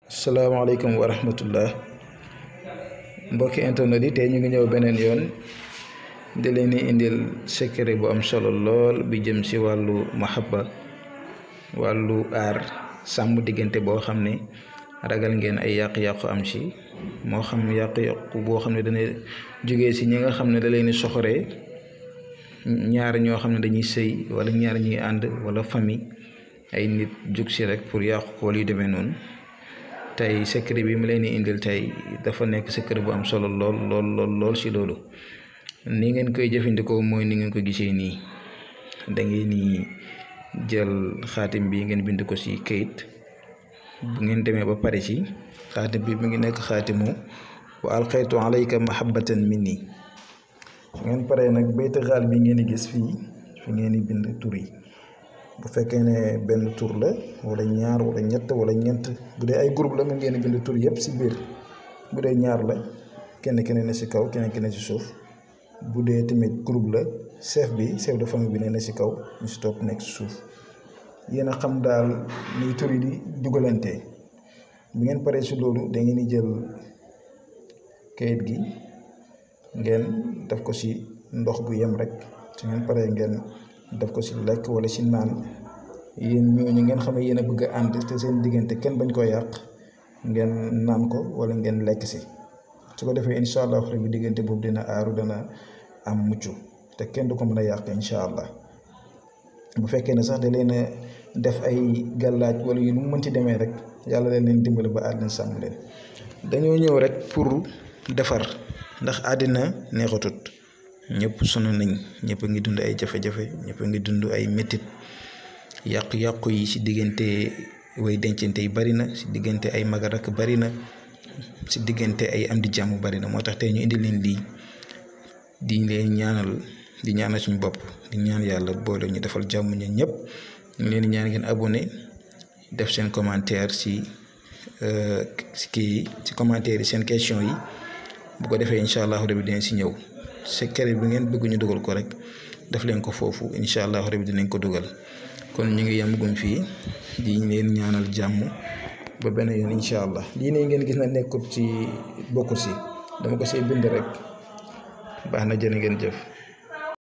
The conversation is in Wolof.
salaamaaleykum wa rahmatullah mbokki internet yi tey ñu ngi ñëw beneen yoon di leen di indil secret bu am solo lool bi jëm ci wàllu mahabba wàllu aar sàmm diggante boo xam ne ragal ngeen ay yàq-yàqu am ci moo xam yàq-yàqu boo xam ne dana jógee ci ñi nga xam ne da leen di soxoree ñaar ñoo xam ne dañuy sëy wala ñaar ñuy ànd wala famille ay nit jug ci rek pour yàqu ko wala yu demee noonu. tey secret bi mu leen di indil tey dafa nekk secret bu am solo lool ci loolu ni ngeen koy jëfandikoo mooy ni ngeen ko gisee nii da ngeen ni jël xaatim bi ngeen bind ko ci kayit bu ngeen demee ba pare ci xaatim bi mu ngi nekk xaatimu wa alqaytu alayka mahabbatan minni ngeen paree nag bayta xaal bi ngeen di gis fii fi ngeen di bind tur yi bu fekkee ne benn tur la wala ñaar wala ñett wala ñeent bu dee ay groupe la nga ngeen bind tur yëpp ci biir bu dee ñaar la kenn ne ci kaw kenn ne ci suuf bu dee tamit groupe la chef de famille bi ne ci kaw ñu ci topp nekk ci suuf yéen a xam daal ni tur yi di dugalante bu ngeen paree ci loolu da ngeen di jël kayit gi ngeen def ko ci ndox bu yem rek su ngeen paree ngeen def ko ci lekk wala ci naan yéen ñooñu ngeen xam ne yéen a bëgg a ànd te seen diggante kenn bañ koo yàq ngeen naan ko wala ngeen lekk ci su ko defee incha allah rabbi diggante boobu dina aaru dana am mucc te kenn du ko mën a yàq incha allah bu fekkee ne sax da leen a def ay gàllaaj wala yu nu mu mënti demee rek yàlla leen dimbali ba àddina sàmm leen dañoo ñëw rek pour defar ndax àddina neexatut. ñëpp sonn nañ ñëpp a ngi dund ay jafe-jafe ñëpp a ngi dund ay métit yàqu-yàqu yi ci diggante way dencante yi bari na ci diggante ay mag ak bari na ci diggante ay am di jàmm bari na moo tax tey ñu indi leen lii di leen ñaanal di ñaanal suñu bopp di ñaan yàlla boole ñu defal jàmm ñun ñëpp ñu leen di ñaan ngeen abonné def seen commentaire ci commentaire yi seen question yi bu ko defee incha allah rabbi dinañ ci ñëw. secret bi ngeen bëgg ñu dugal ko rek def leen ko foofu incha allah rabbi dinañ ko dugal kon ñu ngi yamaguñ fii di leen ñaanal jàmm ba benn yoon incha allah lii ne ngeen gis na nekkut ci bokkut ci dama ko see bind rek baax na jërë ngeen jëf.